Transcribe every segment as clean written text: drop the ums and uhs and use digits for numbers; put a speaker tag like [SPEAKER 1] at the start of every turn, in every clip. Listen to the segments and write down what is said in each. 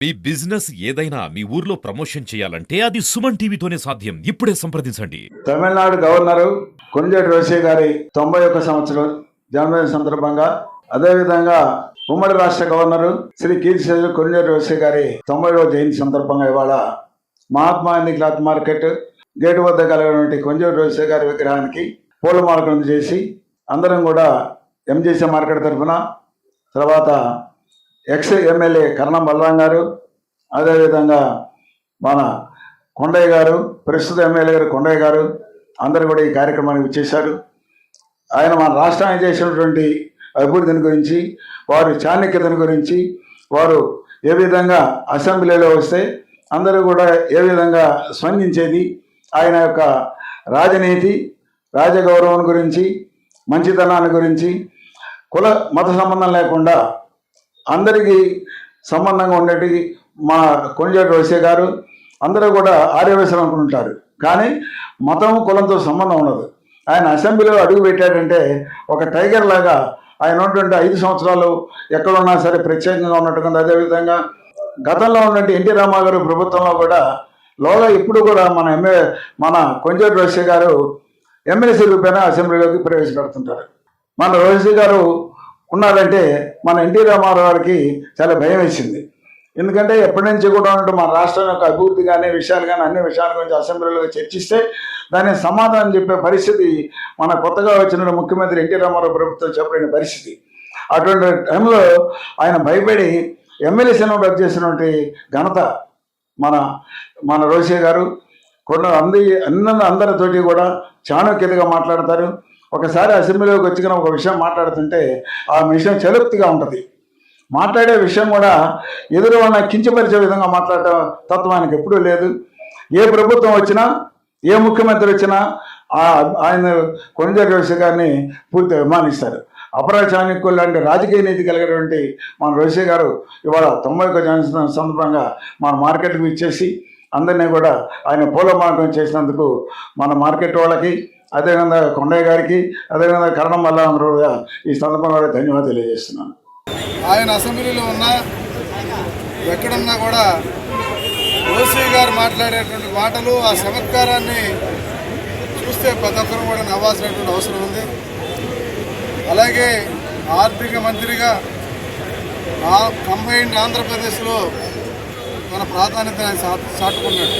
[SPEAKER 1] మీ business ఏదైనా మీ ఊర్లో promotion చేయాలంటే అది సుమన్ టీవీతోనే సాధ్యం. ఇప్పుడే సంప్రదించండి.
[SPEAKER 2] తమిళనాడు గవర్నరు కొణిజేటి రోసయ్య గారి 91 సంవత్సరం జన్మదిన సందర్భంగా, అదేవిధంగా ఉమ్మడి రాష్ట్ర గవర్నరు శ్రీ కీర్తిశేషులు కొణిజేటి రోసయ్య గారి 90వ జయంతి సందర్భంగా ఇవాళ Mahatma Gandhi cloth market gate వద్ద కలిగినటువంటి కొణిజేటి రోసయ్య గారి విగ్రహానికి పూలమాలకం చేసి అందరం కూడా ఎంజేసీ మార్కెట్ తరఫున, తర్వాత ఎక్స్ ఎమ్మెల్యే కరణం బలరాం గారు, అదేవిధంగా మన కొండయ్య గారు, ప్రస్తుత ఎమ్మెల్యే గారు కొండయ్య గారు అందరూ కూడా ఈ కార్యక్రమానికి వచ్చేశారు. ఆయన మన రాష్ట్రానికి చేసినటువంటి అభివృద్ధిని గురించి, వారి చాణక్యతను గురించి, వారు ఏ విధంగా అసెంబ్లీలో వస్తే అందరూ కూడా ఏ విధంగా స్పందించేది, ఆయన యొక్క రాజనీతి, రాజగౌరవం గురించి, మంచితనాన్ని గురించి, కుల మత సంబంధం లేకుండా అందరికీ సంబంధంగా ఉండేటి మా కొణిజేటి రోసయ్య గారు. అందరూ కూడా ఆర్యవేశం అనుకుంటారు, కానీ మతం కులంతో సంబంధం ఉండదు. ఆయన అసెంబ్లీలో అడుగు పెట్టాడంటే ఒక టైగర్ లాగా ఆయన ఉన్నటువంటి 5 సంవత్సరాలు ఎక్కడున్నా సరే ప్రత్యేకంగా ఉన్నట్టుగా. అదేవిధంగా గతంలో ఉన్నటువంటి ఎన్టీ రామారావు గారు ప్రభుత్వంలో కూడా లోగా ఇప్పుడు కూడా మన కొణిజేటి రోసయ్య గారు ఎమ్మెల్సీ రూపేణా అసెంబ్లీలోకి ప్రవేశపెడుతుంటారు. మన రోసయ్య గారు ఉన్నారంటే మన ఎన్టీ రామారావు గారికి చాలా భయం వేసింది. ఎందుకంటే ఎప్పటి నుంచి కూడా ఉన్నట్టు మన రాష్ట్రం యొక్క అభివృద్ధి కానీ విషయాలు కానీ అన్ని విషయాల గురించి అసెంబ్లీలో చర్చిస్తే దానికి సమాధానం చెప్పే పరిస్థితి మన కొత్తగా వచ్చిన ముఖ్యమంత్రి ఎన్టీ రామారావు ప్రభుత్వం చెప్పలేని పరిస్థితి. అటువంటి టైంలో ఆయన భయపడి ఎమ్మెల్యేసీని రద్దు చేసినటువంటి ఘనత మన రోసయ్య గారు. అందరితోటి కూడా చాణక్యతగా మాట్లాడతారు. ఒకసారి అసెంబ్లీలోకి వచ్చి ఒక విషయం మాట్లాడుతుంటే ఆ విషయం చలుప్తిగా ఉంటుంది. మాట్లాడే విషయం కూడా ఎదురు వాళ్ళని కించపరిచే విధంగా మాట్లాడటం తత్వం ఆయనకు ఎప్పుడూ లేదు. ఏ ప్రభుత్వం వచ్చినా, ఏ ముఖ్యమంత్రి వచ్చినా ఆయన కొణిజేటి రోసయ్య గారిని పూర్తిగా అభిమానిస్తారు. అపరా చాణక్యులు లాంటి రాజకీయ నీతి కలిగినటువంటి మన రోసయ్య గారు ఇవాళ 91 జన్మదిన సందర్భంగా మన మార్కెట్కి ఇచ్చేసి అందరినీ కూడా ఆయన పూలమాలకం చేసినందుకు మన మార్కెట్ వాళ్ళకి, అదేవిధంగా కొండయ్య గారికి, అదేవిధంగా కరణం బలరాం గారు ఈ సందర్భంగా ధన్యవాదాలు తెలియజేస్తున్నాను.
[SPEAKER 3] ఆయన అసెంబ్లీలో ఉన్నా ఎక్కడున్నా కూడా రోసయ్య గారు మాట్లాడేటువంటి మాటలు, ఆ చమత్కారాన్ని చూస్తే ప్రతి ఒక్కరు కూడా నవ్వాల్సినటువంటి అవసరం ఉంది. అలాగే ఆర్థిక మంత్రిగా కంబైన్డ్ ఆంధ్రప్రదేశ్లో తన ప్రాధాన్యత ఆయన చాటుకున్నాడు.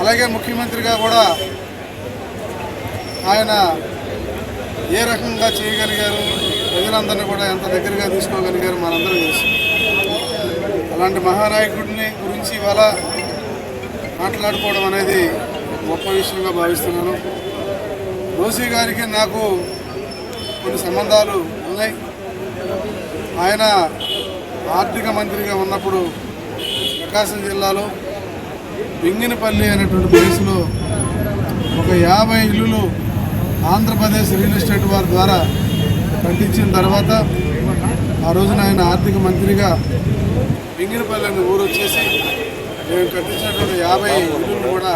[SPEAKER 3] అలాగే ముఖ్యమంత్రిగా కూడా ఆయన ఏ రకంగా చేయగలిగారు, ప్రజలందరినీ కూడా ఎంత దగ్గరగా తీసుకోగలిగారు మనందరూ తెలుసు. అలాంటి మహానాయకుడిని గురించి ఇవాళ మాట్లాడుకోవడం అనేది గొప్ప విషయంగా భావిస్తున్నాను. రోసయ్య గారికి నాకు కొన్ని సంబంధాలు ఉన్నాయి. ఆయన ఆర్థిక మంత్రిగా ఉన్నప్పుడు ప్రకాశం జిల్లాలో వెంగినపల్లి అనేటువంటి ప్లేస్లో ఒక 50 ఇల్లులు ఆంధ్రప్రదేశ్ రియల్ ఎస్టేట్ వారి ద్వారా కట్టించిన తర్వాత ఆ రోజున ఆయన ఆర్థిక మంత్రిగా వెంగినపల్లి అనే ఊరు వచ్చేసి మేము కట్టించినటువంటి 50 ఇల్లులు కూడా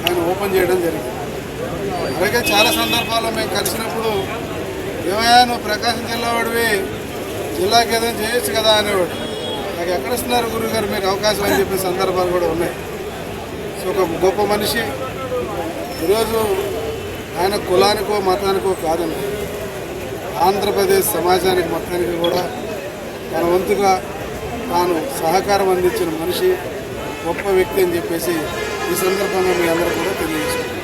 [SPEAKER 3] ఆయన ఓపెన్ చేయడం జరిగింది. అలాగే చాలా సందర్భాల్లో మేము కలిసినప్పుడు ఏమయ్యా నువ్వు ప్రకాశం జిల్లా వాడివి, జిల్లాకి ఏదైనా చేయొచ్చు కదా అనేవాడు. నాకు ఎక్కడ ఇస్తున్నారు గురుగారు మీకు అవకాశం అని చెప్పే సందర్భాలు కూడా ఉన్నాయి. సో ఒక గొప్ప మనిషి. ఈరోజు ఆయన కులానికో మతానికో కాదండి, ఆంధ్రప్రదేశ్ సమాజానికి మొత్తానికి కూడా తన వంతుగా తాను సహకారం అందించిన మనిషి, గొప్ప వ్యక్తి అని చెప్పేసి ఈ సందర్భంగా మీ అందరూ కూడా తెలియజేస్తున్నారు.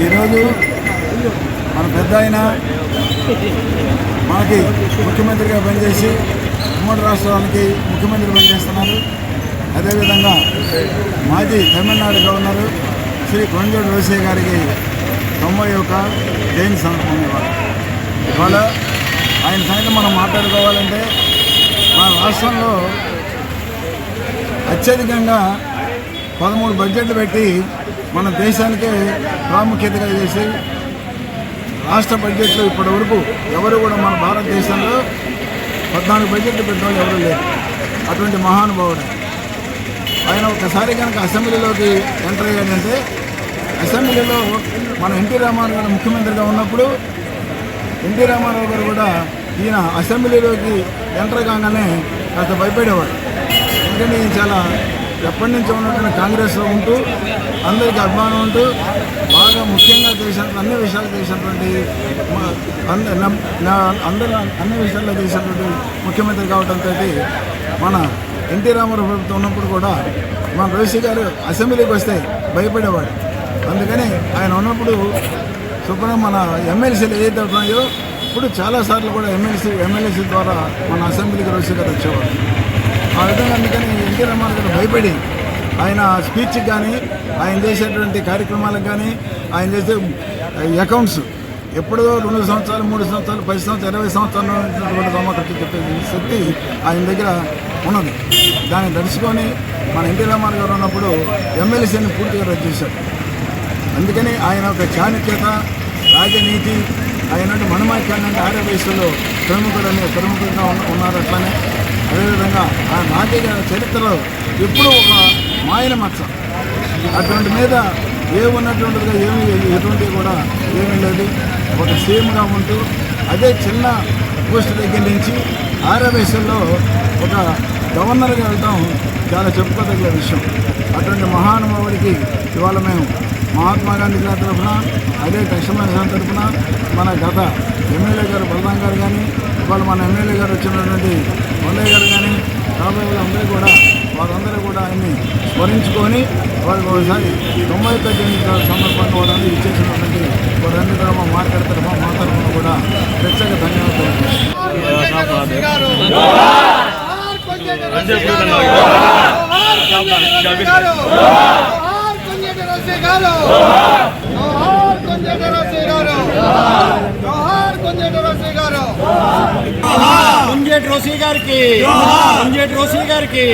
[SPEAKER 2] ఈరోజు మన పెద్ద ఆయన మనకి ముఖ్యమంత్రిగా పనిచేసి ఉమ్మడి రాష్ట్రానికి ముఖ్యమంత్రి పనిచేస్తున్నారు. అదేవిధంగా మాజీ తమిళనాడు గవర్నరు శ్రీ కొణిజేటి రోసయ్య గారికి 91 జయంతి సందర్భంగా ఇవాళ ఆయన సంగతి మనం మాట్లాడుకోవాలంటే మన రాష్ట్రంలో అత్యధికంగా 13 బడ్జెట్లు పెట్టి మన దేశానికే ప్రాముఖ్యతగా చేసి రాష్ట్ర బడ్జెట్లు ఇప్పటి వరకు ఎవరు కూడా మన భారతదేశంలో 14 బడ్జెట్లు పెట్టడం ఎవరు లేరు. అటువంటి మహానుభావుడు ఆయన. ఒకసారి కనుక అసెంబ్లీలోకి ఎంటర్ అయ్యాడంటే, అసెంబ్లీలో మన ఎన్టీ రామారావు గారు ముఖ్యమంత్రిగా ఉన్నప్పుడు ఎన్టీ రామారావు గారు కూడా
[SPEAKER 4] ఈయన అసెంబ్లీలోకి ఎంటర్ కాగానే కాస్త భయపడేవాడు. ఎందుకంటే ఈయన చాలా ఎప్పటి నుంచో ఉన్నటువంటి కాంగ్రెస్లో ఉంటూ అందరికీ అభిమానం ఉంటూ బాగా ముఖ్యంగా తెలిసినటువంటి అన్ని విషయాలు తెలిసినటువంటి అందరూ అన్ని విషయాల్లో తెలిసినటువంటి ముఖ్యమంత్రి కావడంతో మన ఎన్టీ రామారావు ప్రభుత్వం ఉన్నప్పుడు కూడా మన రోషి గారు అసెంబ్లీకి వస్తే భయపడేవాడు. అందుకని ఆయన ఉన్నప్పుడు శుభ్రం మన ఎమ్మెల్సీలు ఏదైతే అవుతున్నాయో ఇప్పుడు చాలాసార్లు కూడా ఎమ్మెల్యేసీ ద్వారా మన అసెంబ్లీకి రోషి గారు వచ్చేవాడు. ఆ విధంగా అందుకని ఎన్టీ రామారావు గారు భయపడి ఆయన స్పీచ్కి కానీ ఆయన చేసేటువంటి కార్యక్రమాలకు కానీ ఆయన చేసే అకౌంట్స్ ఎప్పుడో 2 సంవత్సరాలు 3 సంవత్సరాలు 10 సంవత్సరాలు 20 సంవత్సరాలు సమకర్త చెప్పే శక్తి ఆయన దగ్గర ఉన్నది. దాన్ని దర్శుకొని మన ఎన్టీ రామారావు గారు ఉన్నప్పుడు ఎమ్మెల్సీని పూర్తిగా రద్దు చేశారు. అందుకని ఆయన ఒక చాణక్యత రాజనీతి ఆయన మనమాఖ్యాన్ని ఆర్య వయసులో ప్రముఖుడుగా ఉన్నారు. అట్లానే అదేవిధంగా ఆ రాజకీయ చరిత్రలో ఎప్పుడూ ఒక మాయల మచ్చ అటువంటి మీద ఉన్నటువంటిదిగా ఎటువంటి కూడా ఏమీ లేదు. ఒక సీఎంగా ఉంటూ అదే చిన్న పోస్ట్ దగ్గర నుంచి ఆర్య వయసులో ఒక గవర్నర్గా వెళ్ళడం చాలా చెప్పుకోదగిన విషయం. అటువంటి మహానుభావుడికి ఇవాళ మేము మహాత్మా గాంధీ గారి తరఫున అదే కృష్ణమేశ్వరం తరఫున మన గత ఎమ్మెల్యే గారు బలరాం గారు కానీ ఇవాళ మన ఎమ్మెల్యే గారు వచ్చినటువంటి మొల్లయ్య గారు కానీ రాబోయే వాళ్ళందరూ కూడా వారందరూ కూడా ఆయన్ని స్మరించుకొని వాళ్ళకి ఒకసారి 91వ జయంతి సందర్భంగా వాళ్ళందరూ ఇచ్చేసినటువంటి వారందరూ కూడా మా మార్కెట్ తరఫున మా తరఫున కూడా ప్రత్యేక
[SPEAKER 5] కుంజేటి రోషి గారికి